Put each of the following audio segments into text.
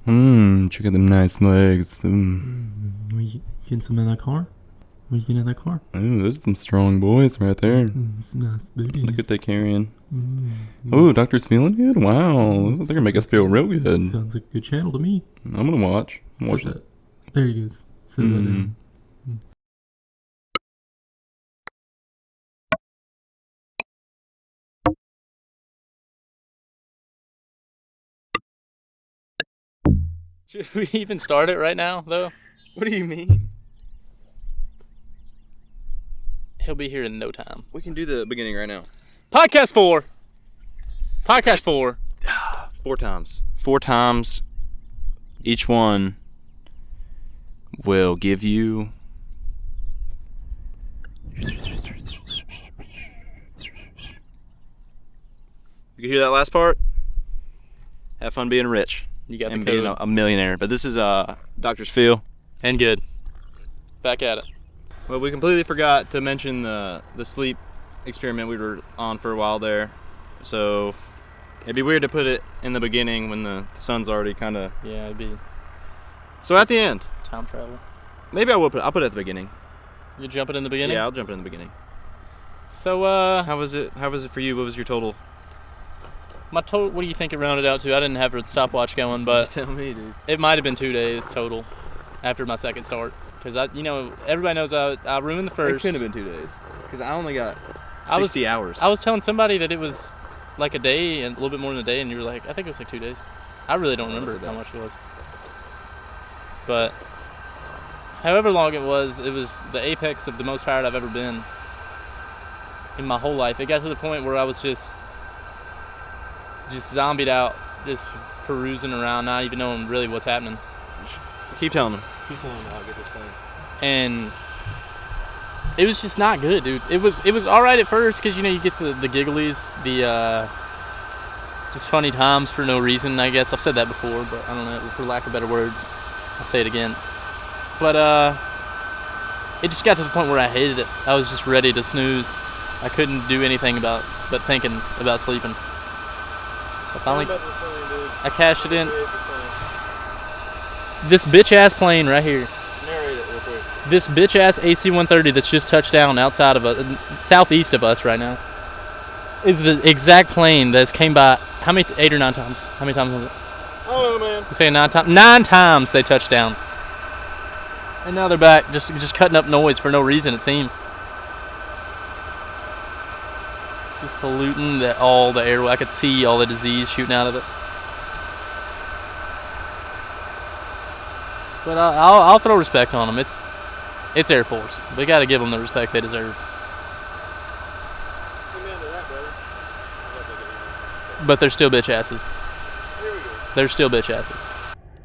Check out them nice legs. We getting some in that car? We getting in that car? Ooh, those are some strong boys right there. Some nice booties. Look at they carrying. Oh, Doctor's feeling good? Wow. They're gonna make us feel real good. Sounds like a good channel to me. I'm gonna watch. Watch that. There he goes. Sit that down. Should we even start it right now, though? What do you mean? He'll be here in no time. We can do the beginning right now. Podcast 4. Podcast 4. 4 times. 4 times. Each one will give you... You can hear that last part? Have fun being rich. You got and the being code. a millionaire. But this is Doctor's Feel. And good. Back at it. Well, we completely forgot to mention the sleep experiment we were on for a while there. So it'd be weird to put it in the beginning when the sun's already kind of... Yeah, it'd be So at the end. time travel. Maybe I'll put it at the beginning. You jump it in the beginning? Yeah, I'll jump it in the beginning. So, How was it for you? What was your total? my total, what do you think it rounded out to? I didn't have a stopwatch going, but Tell me, dude. it might have been 2 days total after my second start. Because, everybody knows I ruined the It first. couldn't have been 2 days. Because I only got 60 hours. I was telling somebody that it was like a day and a little bit more than a day, and you were like, I think it was like 2 days. I really don't remember how much it was. But however long it was the apex of the most tired I've ever been in my whole life. It got to the point where I was just zombied out, just perusing around, not even knowing really what's happening. Keep telling them. Keep telling me how I get this thing. And it was just not good, dude. It was all right at first because you get the gigglies, the just funny times for no reason. I guess I've said that before, but I don't know, for lack of better words, I'll say it again. But it just got to the point where I hated it. I was just ready to snooze. I couldn't do anything but thinking about sleeping. So finally, I cashed it in. This bitch ass plane right here. Narrate it real quick. This bitch ass AC130 that's just touched down outside of us, southeast of us right now, is the exact plane that's came by. How many? 8 or 9 times? How many times was it? Oh man. You say 9 times? 9 times they touched down, and now they're back, just cutting up noise for no reason. It seems. Just polluting all the air. I could see all the disease shooting out of it. But I'll throw respect on them. It's Air Force. We got to give them the respect they deserve. But they're still bitch asses. They're still bitch asses.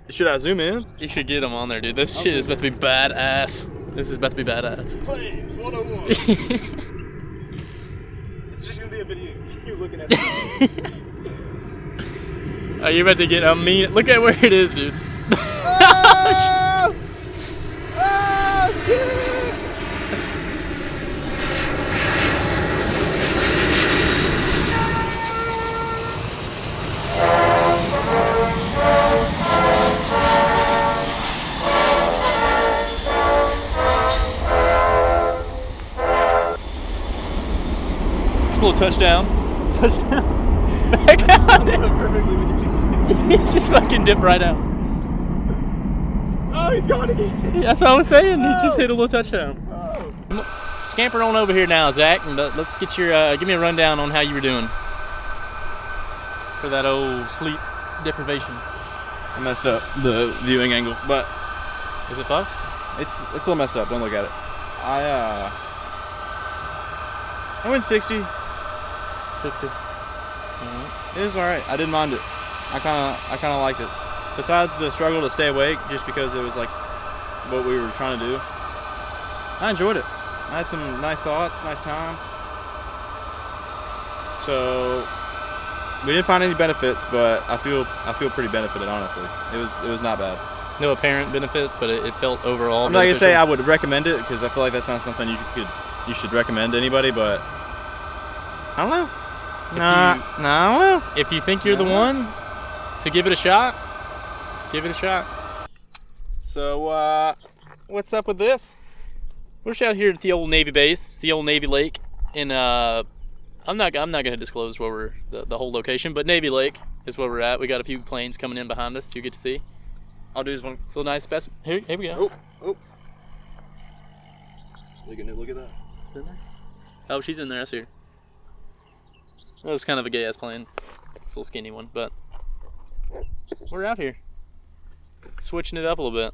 Should I zoom in? You should get them on there, dude. This shit is about to be badass. This is about to be badass. Planes 101. It's just gonna be a video. You looking at me. Oh, you're about to get look at where it is, dude. Oh, shit! Just a little touchdown. Back out. He just fucking dipped right out. Oh, he's gone again. That's what I was saying. He just hit a little touchdown. Scamper on over here now, Zach, and let's get your give me a rundown on how you were doing for that old sleep deprivation. I messed up the viewing angle, but Is it fucked? it's a little messed up. Don't look at it. I went 60. 60. It was all right. I didn't mind it. I kind of liked it. Besides the struggle to stay awake, just because it was like what we were trying to do, I enjoyed it. I had some nice thoughts, nice times. So we didn't find any benefits, but I feel pretty benefited, honestly. It was not bad. No apparent benefits, but it felt overall. I'm not gonna say beneficial. I would recommend it because I feel like that's not something you should recommend to anybody, but I don't know. I don't know. If you think you're the one to give it a shot, Give it a shot. So, what's up with this? We're just out here at the old Navy base, the old Navy Lake, and I'm not gonna disclose where we're the whole location, but Navy Lake is where we're at. We got a few planes coming in behind us. You get to see. I'll do this one. So nice specimen. Here we go. Oh. Look at that. Oh, she's in there. I see her. Well, it's kind of a gay ass plane. It's a little skinny one, but we're out here switching it up a little bit.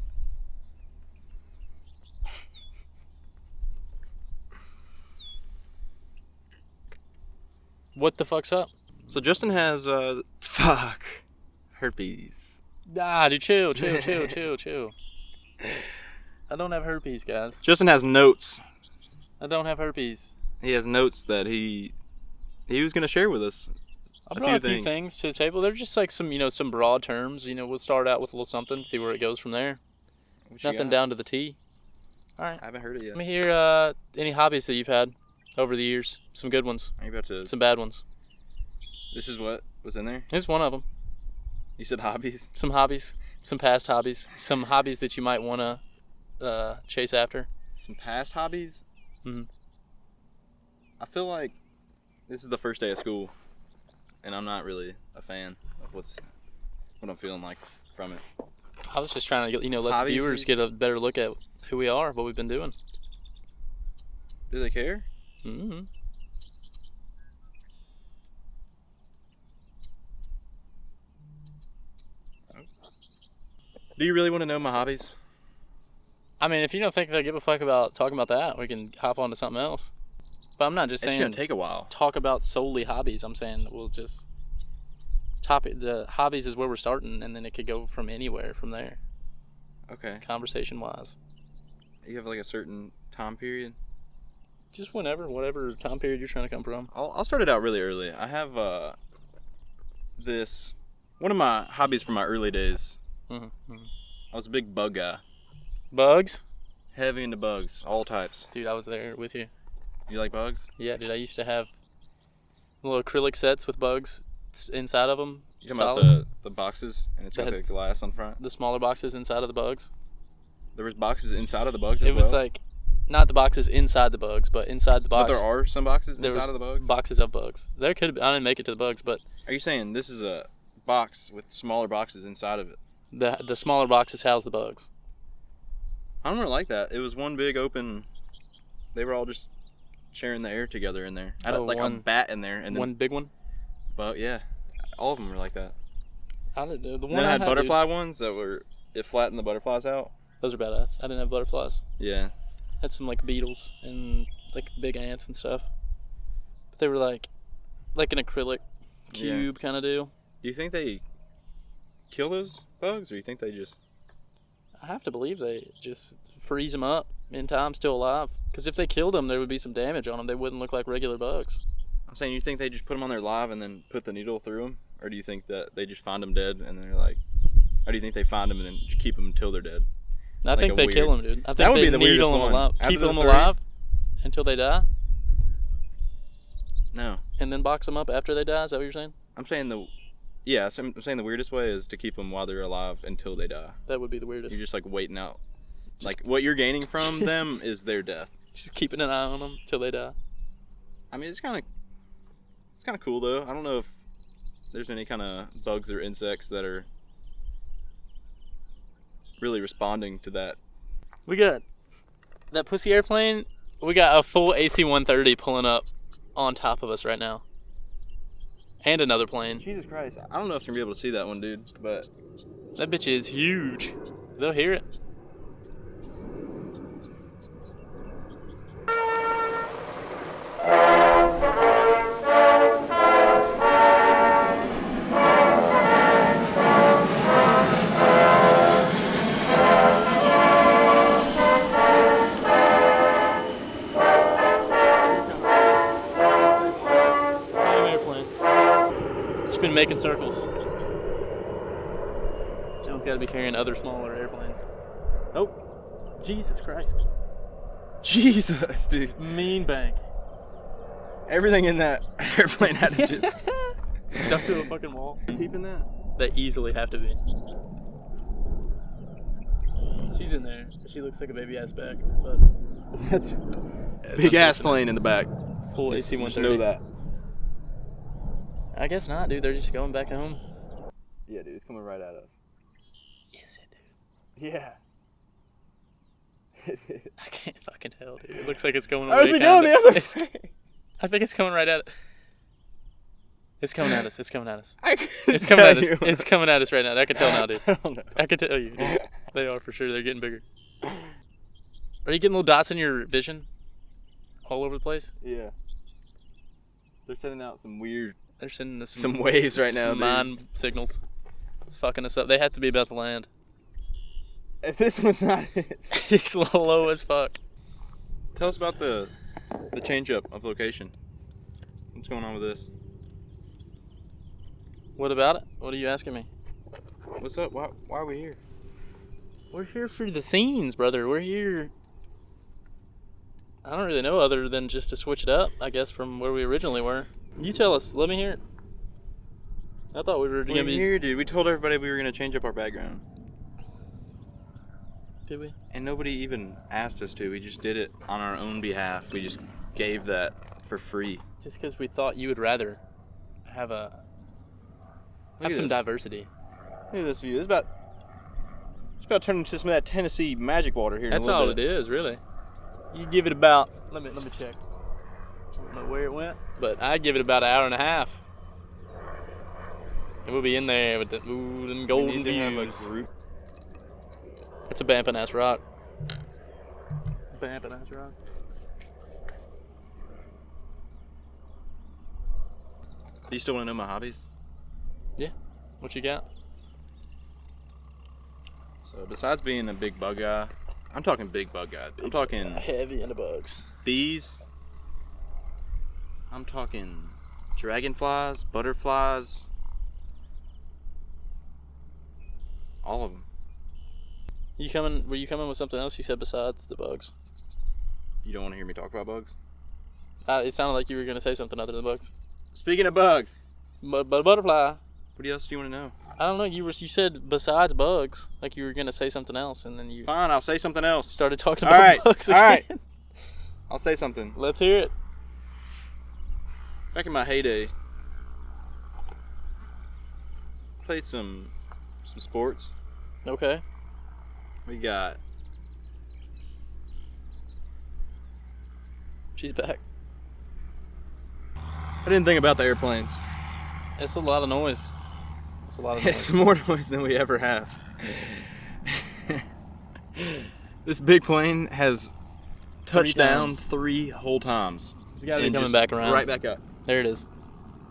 What the fuck's up? So Justin has herpes. Ah, dude, chill. I don't have herpes, guys. Justin has notes. I don't have herpes. He has notes that he was gonna share with us. I brought a few things to the table. They're just like some broad terms. We'll start out with a little something, see where it goes from there. Nothing down to the T. All right. I haven't heard it yet. Let me hear any hobbies that you've had over the years. Some good ones. Are you about to? Some bad ones. This is what was in there? Here's one of them. You said hobbies? Some hobbies. Some past hobbies. Some hobbies that you might want to chase after. Some past hobbies? Mm-hmm. I feel like this is the first day of school, and I'm not really a fan of what I'm feeling like from it. I was just trying to let hobbies, the viewers get a better look at who we are, what we've been doing. Do they care? Mm-hmm. Do you really want to know my hobbies? I mean, if you don't think they give a fuck about talking about that, we can hop on to something else. But I'm not just saying it's gonna take a while. Talk about solely hobbies. I'm saying we'll just the hobbies is where we're starting, and then it could go from anywhere from there. Okay. Conversation wise. You have like a certain time period? Just whatever time period you're trying to come from. I'll start it out really early. I have one of my hobbies from my early days. Mm-hmm. I was a big bug guy. Bugs? Heavy into bugs, all types. Dude, I was there with you. You like bugs? Yeah, dude, I used to have little acrylic sets with bugs inside of them. You talking about the boxes, and it's got the glass on front? The smaller boxes inside of the bugs. There was boxes inside of the bugs as well? It was like, not the boxes inside the bugs, but inside the box. But there are some boxes inside of the bugs? Boxes of bugs. There could have been, I didn't make it to the bugs, but... Are you saying this is a box with smaller boxes inside of it? The smaller boxes house the bugs. I don't really like that. It was one big open... They were all just sharing the air together in there. I had a bat in there. And then one big one? But yeah, all of them were like that. I didn't know. The one then I had butterfly dude. ones that were... It flattened the butterflies out. Those are badass. I didn't have butterflies. Yeah. Had some like beetles and like big ants and stuff. But they were like an acrylic cube kind of deal. Do you think they kill those bugs, or you think they just... I have to believe they just freeze them up in time still alive. Because if they killed them, there would be some damage on them. They wouldn't look like regular bugs. I'm saying, you think they just put them on there live and then put the needle through them? Or do you think that they just find them dead and they're like... Or do you think they find them and then just keep them until they're dead? I think they kill them, dude. I think that would they be the weirdest them one. alive. Out Keep of the them three? alive until they die, No. and then box them up after they die. Is that what you're saying? I'm saying I'm saying the weirdest way is to keep them while they're alive until they die. That would be the weirdest. You're just like waiting out. Like what you're gaining from them is their death. Just keeping an eye on them till they die. I mean, it's kind of cool though. I don't know if there's any kind of bugs or insects that are really responding to that. We got that pussy airplane. We got a full AC130 pulling up on top of us right now. And another plane. Jesus Christ. I don't know if you're going to be able to see that one, dude, but... That bitch is huge. They'll hear it. Making circles. John's got to be carrying other smaller airplanes. Oh, Jesus Christ. Jesus, dude. Mean bank. Everything in that airplane had to just... Stuck to a fucking wall. Keeping that? They easily have to be. She looks like a baby ass back, but That's it's big ass unfortunate. plane in the back. Full Just AC130. know that. I guess not, dude. They're just going back home. Yeah, dude, it's coming right at us. Is it, dude? Yeah. I can't fucking tell, dude. It looks like it's going away. How's it going the other way? I think it's coming right at it. It's coming at us. It's coming at us. I couldn't It's coming at tell us. you. It's coming at us right now. I can tell now, dude. I don't know. I can tell you, dude. They are for sure. They're getting bigger. Are you getting little dots in your vision? All over the place? Yeah. They're sending out some weird, They're sending us some waves right now, some dude. mind signals. Fucking us up. They have to be about to land. If this one's not it. It's low as fuck. Tell us about the change up of location. What's going on with this? What about it? What are you asking me? What's up? Why are we here? We're here for the scenes, brother. We're here. I don't really know other than just to switch it up, I guess, from where we originally were. You tell us. Let me hear it. I thought we were going We're to be... here, dude. We told everybody we were going to change up our background. Did we? And nobody even asked us to. We just did it on our own behalf. We just gave that for free. Just because we thought you would rather have Look at some this. diversity. Look at this view. It's about turning into some of that Tennessee magic water here. That's in a all little it bit. is, really. You give it about... Let me check. I don't know where it went, but I'd give it about an hour and a half. And we'll be in there with them We golden need to have a views. group. It's a Bampin' ass rock. Bampin' ass rock. Do you still want to know my hobbies? Yeah. What you got? So besides being a big bug guy, I'm talking big bug guy. I'm talking Heavy into bugs. bees. I'm talking dragonflies, butterflies, all of them. Were you coming with something else you said besides the bugs? You don't want to hear me talk about bugs? It sounded like you were going to say something other than bugs. Speaking of bugs, But butterfly. what else do you want to know? I don't know. You said besides bugs, like you were going to say something else, and then you Fine, I'll say something else. started talking All about right, bugs all again. right. I'll say something. Let's hear it. Back in my heyday, played some sports. Okay. We got She's back. I didn't think about the airplanes. It's a lot of noise. It's a lot of noise. It's more noise than we ever have. This big plane has touched down times. 3 whole times. You gotta be And coming just back around. Right back up. There it is.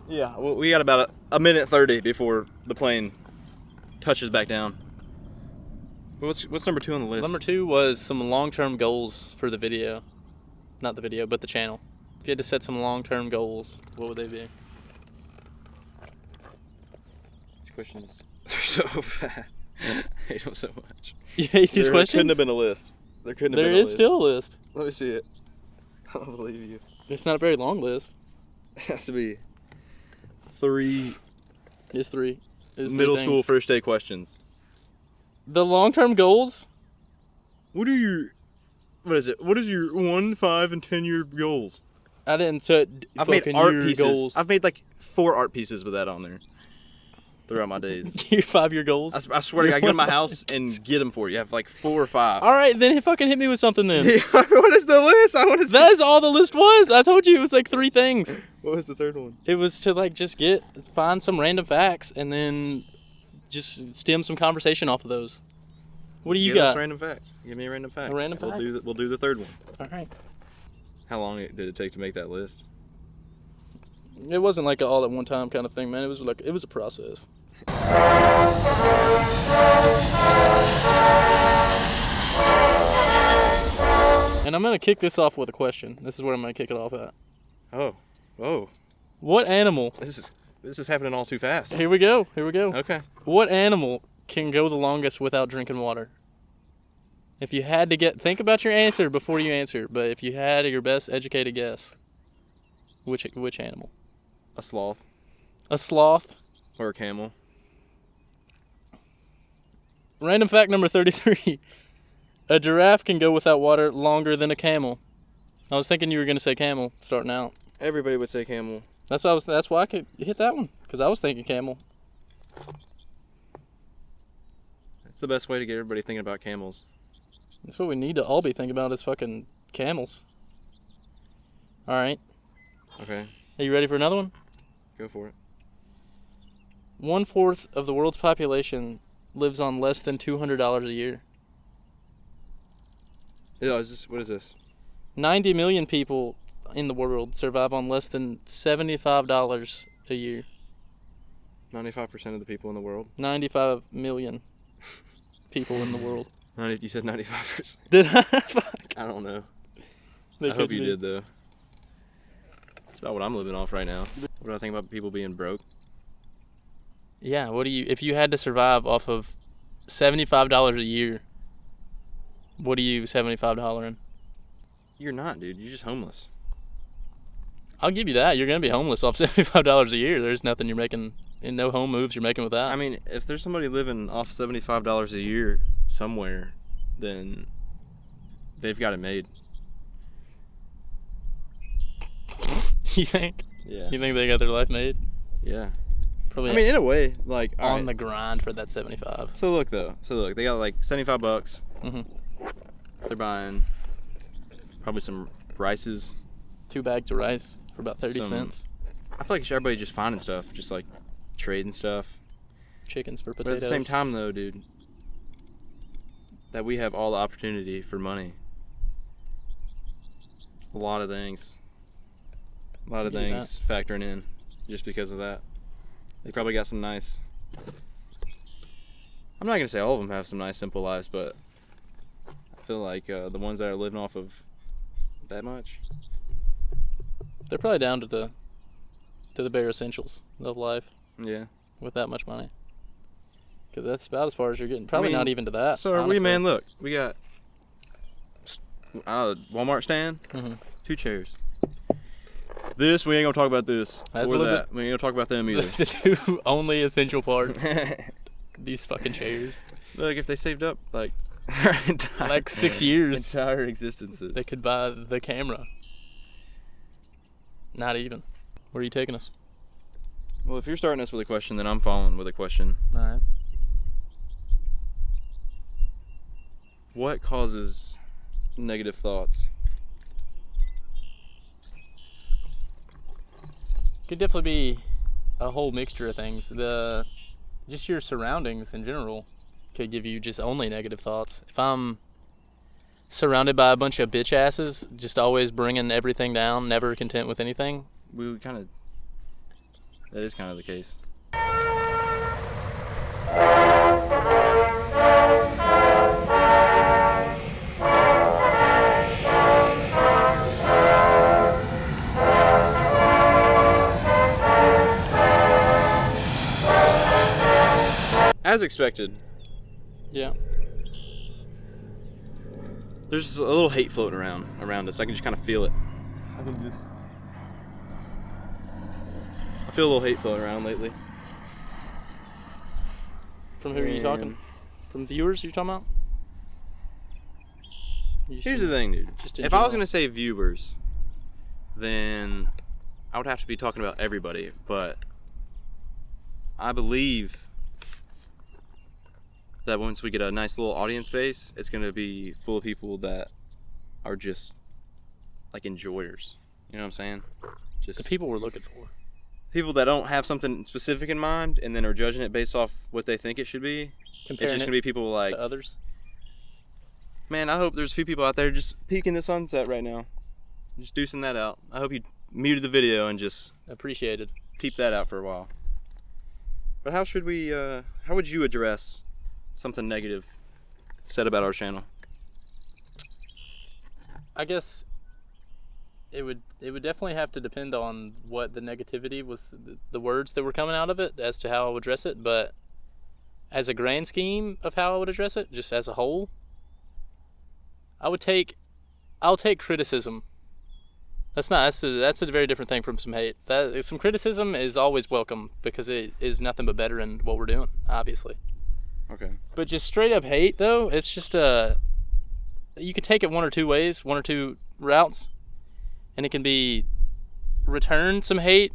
Yeah, well, we got about a minute 30 before the plane touches back down. What's number 2 on the list? Number 2 was some long-term goals for the video. Not the video, but the channel. If you had to set some long-term goals, what would they be? These questions are so bad. I hate them so much. You hate these There questions? couldn't have been a list. There couldn't have There been a is list. still a list. Let me see it. I don't believe you. It's not a very long list. It has to be 3 It's 3. It's 3 middle things. school first day questions. The long-term goals? What is your 1, 5, and 10 year goals? I didn't set I've made fucking art year pieces. goals. I've made like 4 art pieces with that on there throughout my days. Your 5-year goals? I swear to God, I go to my house and get them for you. I have like 4 or 5. All right, then fucking hit me with something then. What is the list? I want to. That is all the list was. I told you it was like 3 things. What was the third one? It was to like just find some random facts and then just stem some conversation off of those. What do you Give us got? a random fact. Give me a random fact. A random fact? We'll do the third one. All right. How long did it take to make that list? It wasn't like an all at one time kind of thing, man. It was a process. And I'm gonna kick this off with a question. This is where I'm gonna kick it off at. Oh, What animal? this is happening all too fast. Here we go. Okay. What animal can go the longest without drinking water? If you had to think about your answer before you answer, but if you had your best educated guess, which animal? A sloth A sloth. or a camel. Random fact number 33. A giraffe can go without water longer than a camel. I was thinking you were gonna say camel starting out. Everybody would say camel. That's why I could hit that one, because I was thinking camel. It's the best way to get everybody thinking about camels. That's what we need to all be thinking about is fucking camels. All right. Okay, Are you ready for another one? go for it. 1/4 of the world's population lives on less than $200 a year. Yeah, what is this? 90 million people in the world survive on less than $75 a year. 95% of the people in the world. 95 million people in the world. You said 95%. Did I? Fuck. I don't know. They I hope could you be. did, though. That's about what I'm living off right now. What do I think about people being broke? Yeah, if you had to survive off of $75 a year, what are you $75 in? You're not, dude. You're just homeless. I'll give you that. You're going to be homeless off $75 a year. There's nothing you're making, and no home moves you're making with that. I mean, if there's somebody living off $75 a year somewhere, then they've got it made. You think? Yeah. You think they got their life made? Yeah. Probably I mean, in a way, like on the grind for that 75. So look, they got like $75. Mm-hmm. They're buying probably some rices. 2 bags of rice for about 30 cents. I feel like everybody just finding stuff, just like trading stuff. Chickens for But potatoes. at the same time, though, dude, that we have all the opportunity for money. A lot of things. A lot of things factoring in just because of that. They probably got some nice... I'm not going to say all of them have some nice, simple lives, but I feel like the ones that are living off of that much... They're probably down to the bare essentials of life. Yeah. With that much money. Because that's about as far as you're getting. Probably not even to that. So honestly. man, look. We got Walmart stand, 2 chairs. This, we ain't gonna talk about this. That's or a that. We ain't gonna talk about them either. The 2 only essential parts. These fucking chairs. Look, if they saved up, like... like 6 years. Entire existences. They could buy the camera. Not even. Where are you taking us? Well, if you're starting us with a question, then I'm following with a question. Alright. What causes negative thoughts? Could definitely be a whole mixture of things. Just your surroundings in general could give you just only negative thoughts. If I'm surrounded by a bunch of bitch asses, just always bringing everything down, never content with anything. That is kind of the case. As expected. Yeah. There's a little hate floating around us. I can just kind of feel it. I feel a little hate floating around lately. From who are you talking? From viewers you're talking about? Here's the thing, dude. If I was going to say viewers, then I would have to be talking about everybody. But I believe that once we get a nice little audience base, it's going to be full of people that are just like enjoyers. You know what I'm saying? Just the people we're looking for. People that don't have something specific in mind and then are judging it based off what they think it should be. Comparing it's just going to be people like... to others? Man, I hope there's a few people out there just peeking the sunset right now. Just deucing that out. I hope you muted the video and just... Appreciated. Peep that out for a while. But how would you address something negative said about our channel? I guess it would definitely have to depend on what the negativity was, the words that were coming out of it, as to how I would address it. But as a grand scheme of how I would address it, just as a whole, I'll take criticism. That's a very different thing from some hate. Some criticism is always welcome because it is nothing but better in what we're doing, obviously. Okay. But just straight up hate, though, it's just you could take it one or two ways, one or two routes, and it can be return some hate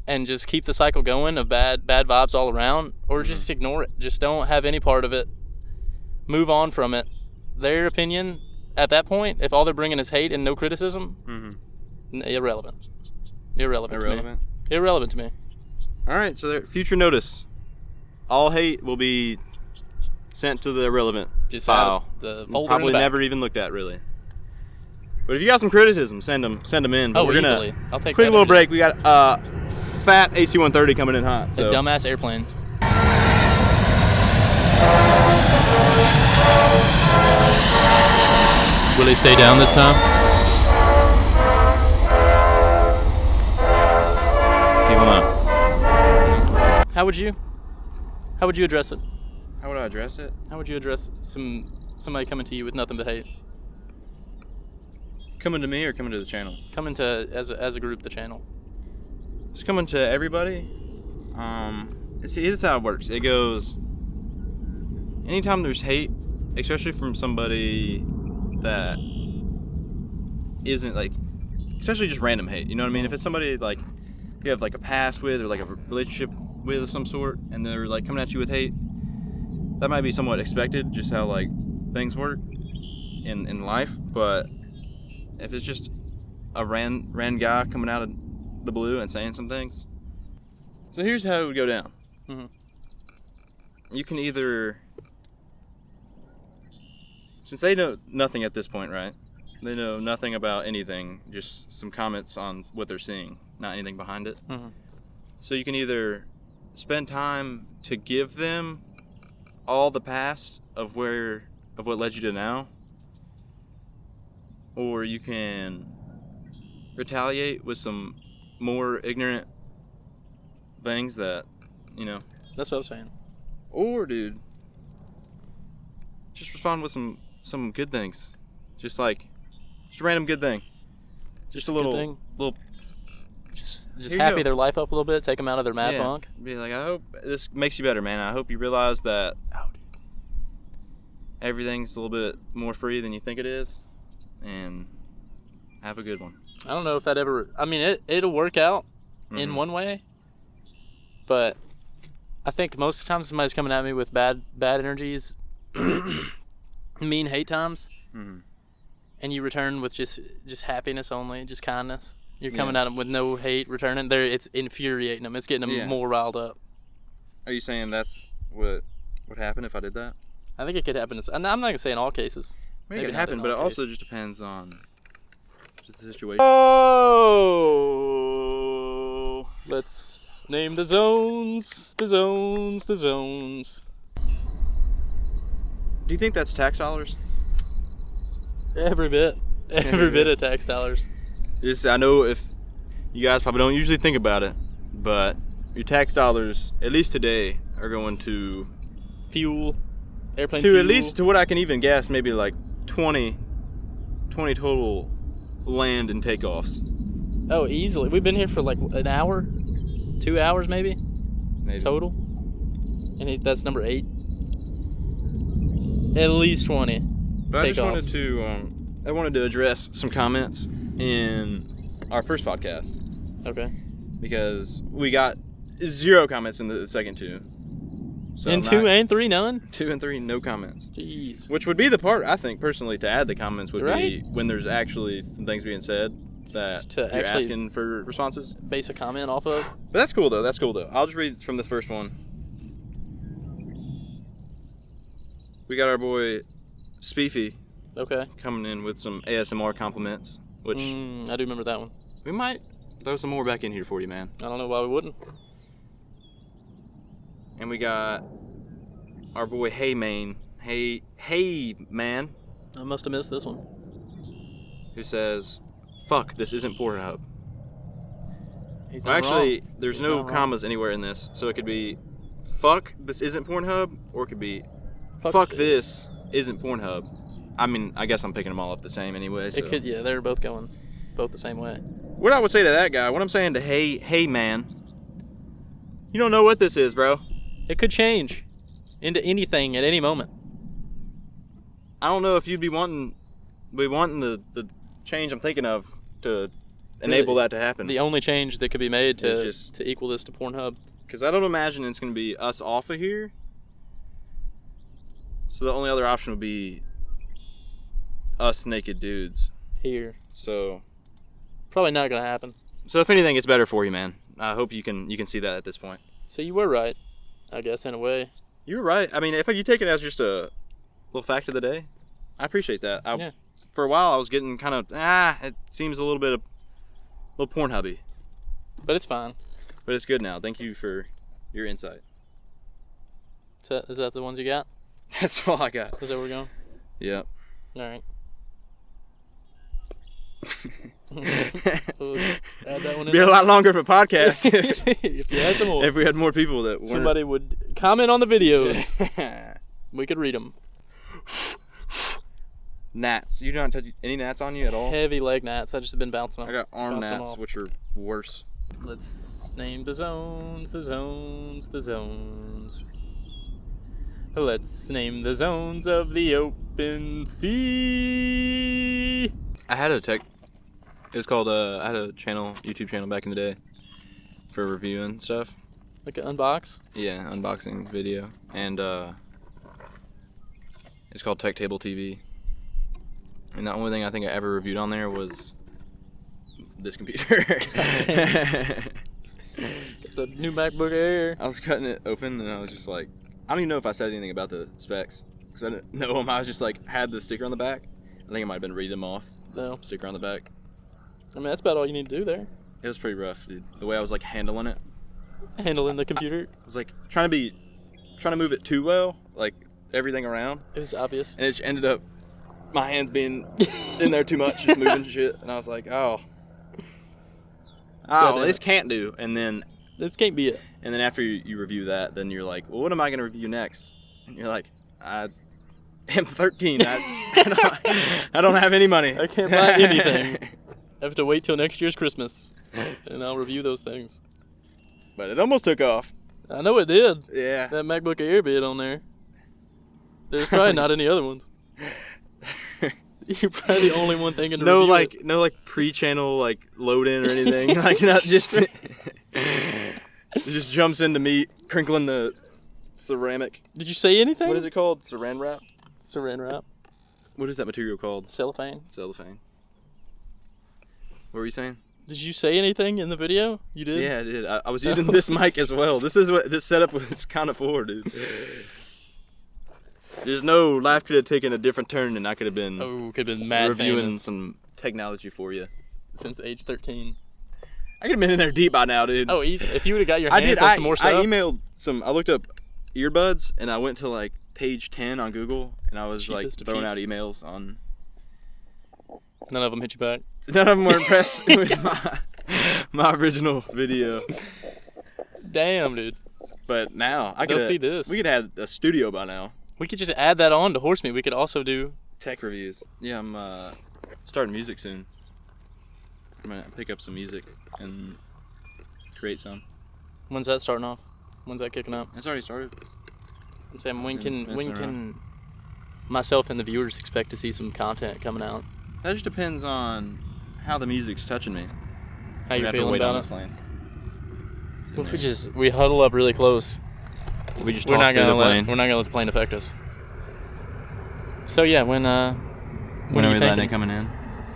and just keep the cycle going of bad vibes all around, or just ignore it. Just don't have any part of it. Move on from it. Their opinion at that point, if all they're bringing is hate and no criticism, irrelevant. Irrelevant to me. All right, so future notice. All hate will be sent to the irrelevant file. The folder Probably in the back. never even looked at, really. But if you got some criticism, send them in. But we're easily. gonna I'll take quick that little any break. We got fat AC130 coming in hot. So. A dumbass airplane. Will he stay down this time? He will not. How would you address it? How would I address it? How would you address somebody coming to you with nothing but hate? Coming to me or coming to the channel? Coming to as a group, the channel. It's coming to everybody. See, this is how it works. It goes. Anytime there's hate, especially from somebody that isn't like, especially just random hate. You know what I mean? If it's somebody like you have like a past with or like a relationship with of some sort, and they're like coming at you with hate, that might be somewhat expected, just how like things work in life. But if it's just a random guy coming out of the blue and saying some things, so here's how it would go down. You can either, since they know nothing at this point, right? They know nothing about anything, just some comments on what they're seeing, not anything behind it. So you can either spend time to give them all the past of what led you to now, or you can retaliate with some more ignorant things that, you know. That's what I was saying. Or, dude, just respond with some good things. Just a random good thing. Just a little thing. Little. Just you happy go. their life up a little bit, take them out of their mad funk. Be like, I hope this makes you better, man. I hope you realize that everything's a little bit more free than you think it is, and have a good one. I don't know if that ever. I mean, it'll work out in one way, but I think most of the time somebody's coming at me with bad energies, mean hate times, and you return with just happiness only, just kindness. You're coming at them with no hate returning. It's infuriating them. It's getting them more riled up. Are you saying that's what would happen if I did that? I think it could happen. I'm not gonna say in all cases. Maybe it could happen, but it also just depends on just the situation. Oh! Let's name the zones. The zones. The zones. Do you think that's tax dollars? Every bit. Every bit of tax dollars. I know if you guys probably don't usually think about it, but your tax dollars, at least today, are going to fuel, airplane to fuel. At least to what I can even guess, maybe like 20 total land and takeoffs. Oh, easily. We've been here for like an hour, 2 hours maybe total, and that's number 8. At least 20. But I just wanted to address some comments in our first podcast. Okay. Because we got 0 comments in the second 2. So in 2 and 3, none? 2 and 3, no comments. Jeez. Which would be the part, I think, personally, to add the comments would Right? be when there's actually some things being said that To you're actually asking for responses. base a comment off of. But that's cool, though. I'll just read from this first one. We got our boy Speefy Okay. coming in with some ASMR compliments, which I do remember that one. we might throw some more back in here for you, man. I don't know why we wouldn't. And we got our boy Hey Man, I must have missed this one. who says, "Fuck, this isn't Pornhub." He's Well, not actually, wrong. there's He's no not wrong. commas anywhere in this, so it could be, "Fuck, this isn't Pornhub," or it could be, "Fuck, this isn't Pornhub." I mean, I guess I'm picking them all up the same anyway. So. It could, yeah, they're both going both the same way. What I would say to that guy, what I'm saying to Hey Man, you don't know what this is, bro. It could change into anything at any moment. I don't know if you'd be wanting we want the change I'm thinking of to enable that to happen. The only change that could be made to just to equal this to Pornhub. Because I don't imagine it's going to be us off of here. So the only other option would be us naked dudes. Here. So Probably not gonna happen. So if anything, it's better for you, man. I hope you can see that at this point. So you were right, I guess, in a way. You were right. I mean, if you take it as just a little fact of the day, I appreciate that. Yeah. For a while, I was getting kind of it seems a little Pornhubby. But it's fine. But it's good now. Thank you for your insight. Is that the ones you got? That's all I got. Is that where we're going? Yep. All right. We'll add that one in. Be a lot longer of a podcast if you had some more. if we had more people that weren't. Somebody would comment on the videos. We could read them. Gnats. You don't touch any gnats on you at all? Heavy leg gnats. I just have been bouncing them. I got arm bouncing them gnats, off. which are worse. Let's name the zones. Let's name the zones of the open sea. I had a tech. It was called. I had a YouTube channel back in the day, for reviewing stuff. Like an unbox? Yeah, unboxing video, and it's called Tech Table TV. And the only thing I think I ever reviewed on there was this computer. The new MacBook Air. I was cutting it open, and I was just like, I don't even know if I said anything about the specs, because I didn't know them. I was just like, had the sticker on the back. I think I might have been reading them off. The No. sticker on the back. I mean, that's about all you need to do there. It was pretty rough, dude. The way I was like handling it. Handling the computer. I was like trying to move it too well, like everything around, It was obvious. and it just ended up my hands being in there too much, just moving shit, and I was like, this can't do. And then This can't be it. after you review that, then you're like, well, what am I gonna review next? And you're like, I am 13. I don't have any money. I can't buy anything. I have to wait till next year's Christmas, and I'll review those things. But it almost took off. I know it did. Yeah. That MacBook Air bit on there. There's probably not any other ones. You're probably the only one thinking to No, review it. no pre-channel load in or anything. Like not just. It just jumps into me crinkling the ceramic. Did you say anything? What is it called? Saran wrap? Saran wrap. What is that material called? Cellophane. Cellophane. What were you saying? Did you say anything in the video? You did? Yeah, I did. I was using this mic as well. This is what this setup was kind of for, dude. There's no life could have taken a different turn, and I could have been Could have been mad reviewing famous some technology for you. since age 13. I could have been in there deep by now, dude. Oh, easy. If you would have got your hands on some more stuff. I emailed I looked up earbuds, and I went to page 10 on Google, and I was Cheapest of throwing out cheaps. emails on. None of them hit you back. None of them were impressed with my original video. Damn, dude. But now They'll see this. We could have a studio by now. We could just add that on to Horse Meat. We could also do... Tech reviews. Yeah, I'm starting music soon. I'm gonna pick up some music and create some. When's that starting off? When's that kicking up? It's already started. I'm saying, when Messing can myself and the viewers expect to see some content coming out? That just depends on how the music's touching me. How We'd you have to feeling wait on about this it? plane. Well, if we huddle up really close, We just we're talk not through gonna the plane. let the plane affect us. So yeah, when When are are you we letting thinking? it coming in?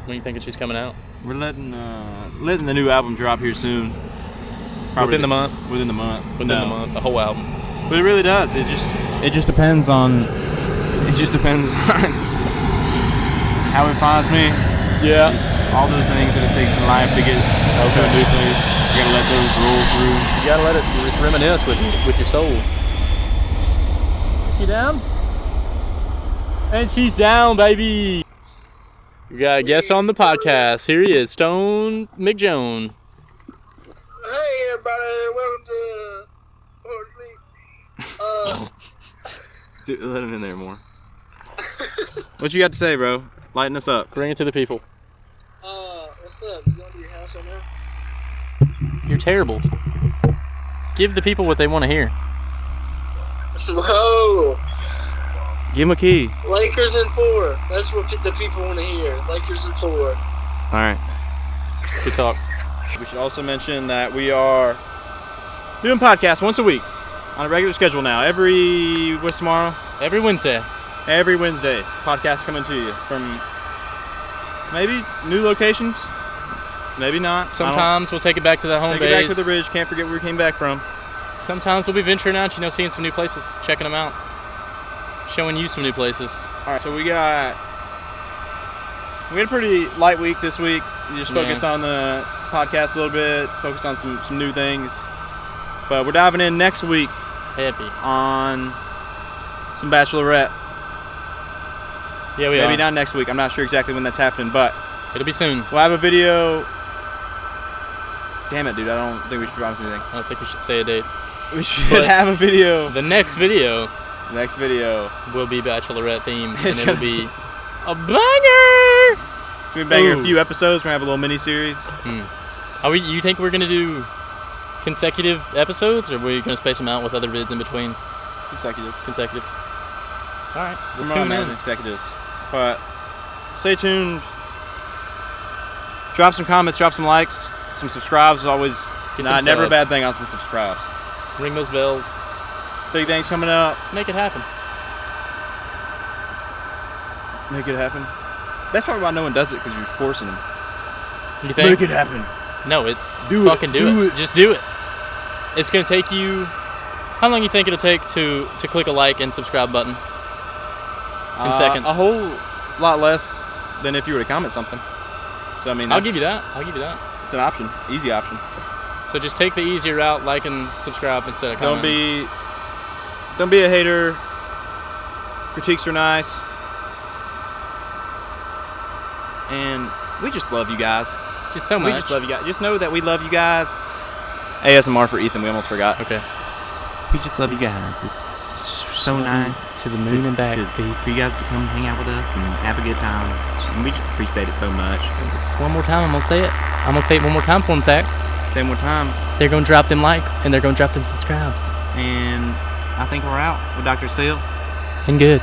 When you thinking she's coming out? We're letting the new album drop here soon. Within the month? Within the month. Within the month, a whole album. But it really does. It just depends on. It just depends on how it finds me. Yeah. All those things that it takes in life to get to a new place. You gotta let those roll through. You gotta let it just reminisce with your soul. Is she down? And she's down, baby. We got a guest on the podcast. Here he is, Stone McJoan. Hey everybody, welcome to Horse Meat. Dude, let him in there more. What you got to say, bro? Lighten us up. Bring it to the people. What's up? You gonna do your house right now? You're terrible. Give the people what they want to hear. Whoa! Give him a key. Lakers in 4. That's what the people want to hear. Lakers in 4. All right. Good talk. We should also mention that we are doing podcasts once a week on a regular schedule now. What's tomorrow? Every Wednesday. Every Wednesday. Podcasts coming to you from maybe new locations, maybe not. Sometimes we'll take it back to the home Take base. it back to the ridge. Can't forget where we came back from. Sometimes we'll be venturing out, seeing some new places, checking them out, showing you some new places. All right, so we had a pretty light week this week. We just focused on the podcast a little bit, focused on some new things. But we're diving in next week Heavy. on some Bachelorette. Yeah, we Maybe are. not next week. I'm not sure exactly when that's happening, but It'll be soon. we'll have a video. Damn it, dude. I don't think we should promise anything. I don't think we should say a date. We should But have a video. The next video Next video. will be Bachelorette themed, and It's it'll gonna- be a banger. It's going to be banger a Ooh. few episodes. We're going to have a little mini-series. You think we're gonna do consecutive episodes, or are we gonna space them out with other vids in between? Consecutives. Consecutives. All right. From Well, what I tune in. imagine, executives. But stay tuned. Drop some comments, drop some likes, some subscribes is always Get them never a subs. bad thing on some subscribes. Ring those bells. Big things coming up. Make it happen. Make it happen. That's probably why no one does it, because you're forcing them. You think? Make it happen. No, it's Do it. fucking do Do it. it. Just do it. It's gonna take you. How long you think it'll take to click a like and subscribe button? In seconds. A whole lot less than if you were to comment something. So I mean, I'll give you that. I'll give you that. It's an option, easy option. So just take the easier route, like and subscribe instead of Don't commenting. be a hater. Critiques are nice, and we just love you guys. Just so We much. just love you guys. Just know that we love you guys. ASMR for Ethan. We almost forgot. Okay. We just love you guys. It's so nice To the moon and back, for you guys to come hang out with us and have a good time. And we just appreciate it so much. Just one more time, I'm gonna say it. I'm gonna say it one more time for them, Zach. Say one more time. They're gonna drop them likes and they're gonna drop them subscribes. And I think we're out with Dr. Phil. And good.